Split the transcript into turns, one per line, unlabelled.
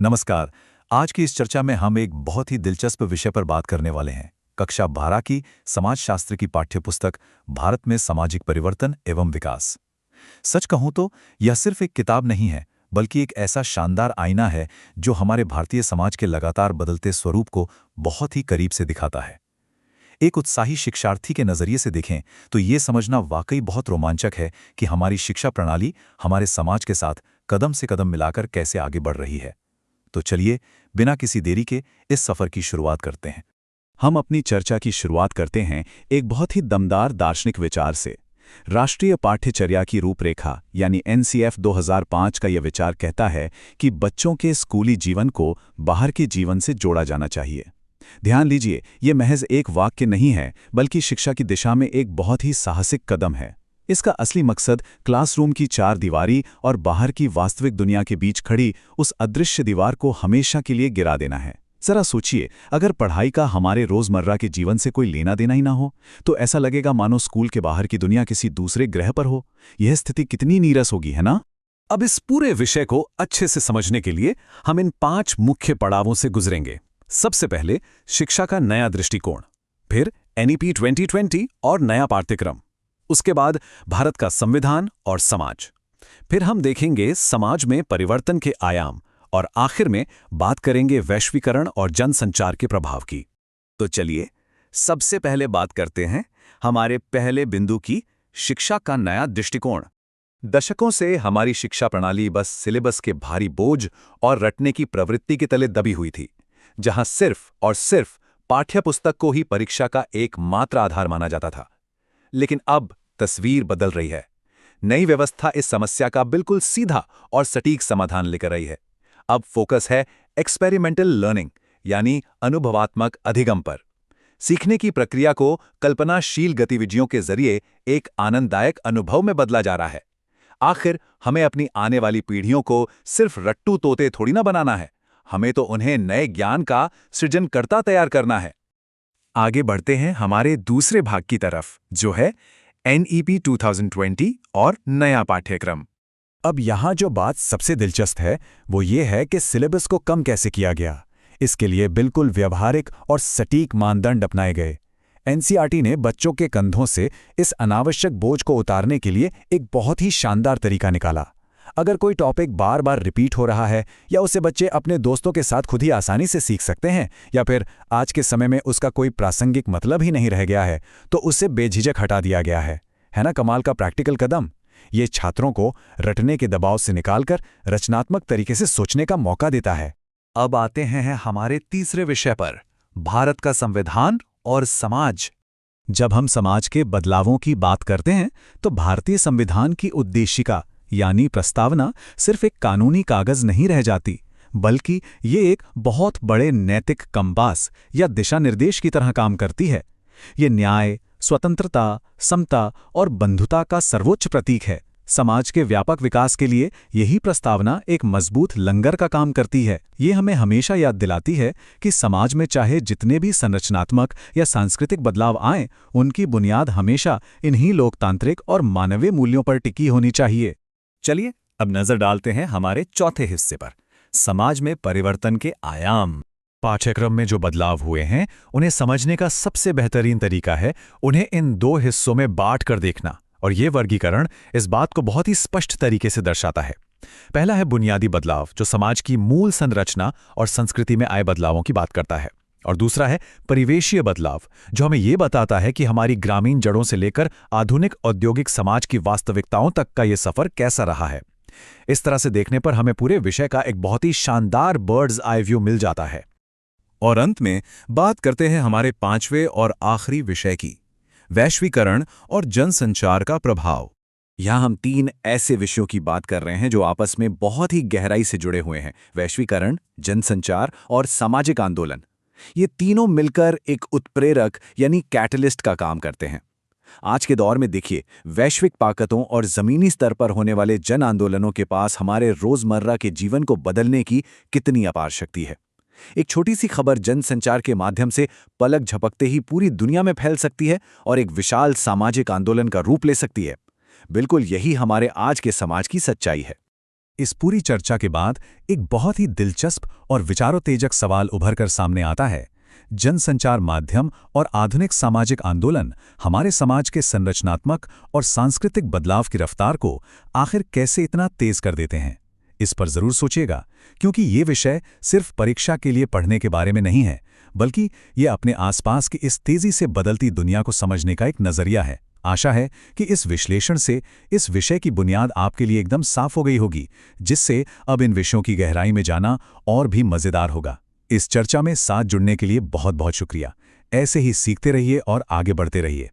नमस्कार। आज की इस चर्चा में हम एक बहुत ही दिलचस्प विषय पर बात करने वाले हैं। कक्षा 12 की समाजशास्त्र की पाठ्यपुस्तक भारत में सामाजिक परिवर्तन एवं विकास। सच कहूं तो यह सिर्फ एक किताब नहीं है, बल्कि एक ऐसा शानदार आईना है जो हमारे भारतीय समाज के लगातार बदलते स्वरूप को बहुत ही करीब से दिखाता है। एक उत्साही शिक्षार्थी के नजरिए से देखें तो ये समझना वाकई बहुत रोमांचक है कि हमारी शिक्षा प्रणाली हमारे समाज के साथ कदम से कदम मिलाकर कैसे आगे बढ़ रही है। तो चलिए, बिना किसी देरी के इस सफर की शुरुआत करते हैं।
हम अपनी चर्चा की शुरुआत करते हैं एक बहुत ही दमदार दार्शनिक विचार से। राष्ट्रीय पाठ्यचर्या की रूपरेखा यानी एनसीएफ 2005 का यह विचार कहता है कि बच्चों के स्कूली जीवन को बाहर के जीवन से जोड़ा जाना चाहिए। ध्यान लीजिए, ये महज एक वाक्य नहीं है, बल्कि शिक्षा की दिशा में एक बहुत ही साहसिक कदम है। इसका असली मकसद क्लासरूम की चार दीवारी और बाहर की वास्तविक दुनिया के बीच खड़ी उस अदृश्य दीवार को हमेशा के लिए गिरा देना है। जरा सोचिए, अगर पढ़ाई का हमारे रोजमर्रा के जीवन से कोई लेना देना ही ना हो, तो ऐसा लगेगा मानो स्कूल के बाहर की दुनिया किसी दूसरे ग्रह पर हो। यह स्थिति कितनी नीरस होगी, है ना?
अब इस पूरे विषय को अच्छे से समझने के लिए हम इन 5 मुख्य पड़ावों से गुजरेंगे। सबसे पहले शिक्षा का नया दृष्टिकोण, फिर एनईपी 2020 और नया पाठ्यक्रम, उसके बाद भारत का संविधान और समाज, फिर हम देखेंगे समाज में परिवर्तन के आयाम और आखिर में बात करेंगे वैश्वीकरण और जनसंचार के प्रभाव की। तो चलिए, सबसे पहले बात करते हैं हमारे पहले बिंदु की, शिक्षा का नया दृष्टिकोण।
दशकों से हमारी शिक्षा प्रणाली बस सिलेबस के भारी बोझ और रटने की प्रवृत्ति के तले दबी हुई थी, जहां सिर्फ और सिर्फ पाठ्यपुस्तक को ही परीक्षा का एकमात्र आधार माना जाता था। लेकिन अब तस्वीर बदल रही है। नई व्यवस्था इस समस्या का बिल्कुल सीधा और सटीक समाधान लेकर आई है। अब फोकस है एक्सपेरिमेंटल लर्निंग यानी अनुभवात्मक अधिगम पर। सीखने की प्रक्रिया को कल्पनाशील गतिविधियों के जरिए एक आनंददायक अनुभव में बदला जा रहा है। आखिर हमें अपनी आने वाली पीढ़ियों को सिर्फ रट्टू तोते थोड़ी ना बनाना है, हमें तो उन्हें नए ज्ञान का सृजनकर्ता तैयार करना है।
आगे बढ़ते हैं हमारे दूसरे भाग की तरफ, जो है एनईपी 2020 और नया पाठ्यक्रम।
अब यहाँ जो बात सबसे दिलचस्प है वो ये है कि सिलेबस को कम कैसे किया गया। इसके लिए बिल्कुल व्यवहारिक और सटीक मानदंड अपनाए गए। एनसीईआरटी ने बच्चों के कंधों से इस अनावश्यक बोझ को उतारने के लिए एक बहुत ही शानदार तरीका निकाला। अगर कोई टॉपिक बार बार रिपीट हो रहा है या उसे बच्चे अपने दोस्तों के साथ खुद ही आसानी से सीख सकते हैं, या फिर आज के समय में उसका कोई प्रासंगिक मतलब ही नहीं रह गया है, तो उसे बेझिझक हटा दिया गया है ना कमाल का प्रैक्टिकल कदम। ये छात्रों को रटने के दबाव से निकालकर रचनात्मक तरीके से सोचने का मौका देता है।
अब आते हैं हमारे तीसरे विषय पर, भारत का संविधान और समाज।
जब हम समाज के बदलावों की बात करते हैं तो भारतीय संविधान की उद्देशिका यानी प्रस्तावना सिर्फ एक कानूनी कागज नहीं रह जाती, बल्कि ये एक बहुत बड़े नैतिक कंपास या दिशा निर्देश की तरह काम करती है। ये न्याय, स्वतंत्रता, समता और बंधुता का सर्वोच्च प्रतीक है। समाज के व्यापक विकास के लिए यही प्रस्तावना एक मजबूत लंगर का काम करती है। ये हमें हमेशा याद दिलाती है कि समाज में चाहे जितने भी संरचनात्मक या सांस्कृतिक बदलाव आएं, उनकी बुनियाद हमेशा इन्हीं लोकतांत्रिक और मानवीय मूल्यों पर टिकी होनी चाहिए।
चलिए, अब नजर डालते हैं हमारे चौथे हिस्से पर, समाज में परिवर्तन के आयाम। पाठ्यक्रम में जो बदलाव हुए हैं उन्हें समझने का सबसे बेहतरीन तरीका है उन्हें इन 2 हिस्सों में बांट कर देखना, और ये वर्गीकरण इस बात को बहुत ही स्पष्ट तरीके से दर्शाता है। पहला है बुनियादी बदलाव, जो समाज की मूल संरचना और संस्कृति में आए बदलावों की बात करता है, और दूसरा है परिवेशीय बदलाव, जो हमें ये बताता है कि हमारी ग्रामीण जड़ों से लेकर आधुनिक औद्योगिक समाज की वास्तविकताओं तक का ये सफर कैसा रहा है। इस तरह से देखने पर हमें पूरे विषय का एक बहुत ही शानदार बर्ड्स आई व्यू मिल जाता है। और अंत में बात करते हैं हमारे 5वें और आखिरी विषय की, वैश्वीकरण और जनसंचार का प्रभाव। यहाँ हम 3 ऐसे विषयों की बात कर रहे हैं जो आपस में बहुत ही गहराई से जुड़े हुए हैं: वैश्वीकरण, जनसंचार और सामाजिक आंदोलन। ये तीनों मिलकर एक उत्प्रेरक यानी कैटलिस्ट का काम करते हैं। आज के दौर में देखिए, वैश्विक ताकतों और जमीनी स्तर पर होने वाले जन आंदोलनों के पास हमारे रोजमर्रा के जीवन को बदलने की कितनी अपार शक्ति है। एक छोटी सी खबर जनसंचार के माध्यम से पलक झपकते ही पूरी दुनिया में फैल सकती है और एक विशाल सामाजिक आंदोलन का रूप ले सकती है। बिल्कुल यही हमारे आज के समाज की सच्चाई है।
इस पूरी चर्चा के बाद एक बहुत ही दिलचस्प और विचारोत्तेजक सवाल उभरकर सामने आता है। जनसंचार माध्यम और आधुनिक सामाजिक आंदोलन हमारे समाज के संरचनात्मक और सांस्कृतिक बदलाव की रफ्तार को आखिर कैसे इतना तेज कर देते हैं? इस पर जरूर सोचिएगा, क्योंकि ये विषय सिर्फ परीक्षा के लिए पढ़ने के बारे में नहीं है, बल्कि ये अपने आसपास की इस तेजी से बदलती दुनिया को समझने का एक नजरिया है। आशा है कि इस विश्लेषण से इस विषय की बुनियाद आपके लिए एकदम साफ हो गई होगी, जिससे अब इन विषयों की गहराई में जाना और भी मजेदार होगा। इस चर्चा में साथ जुड़ने के लिए बहुत बहुत शुक्रिया। ऐसे ही सीखते रहिए और आगे बढ़ते रहिए।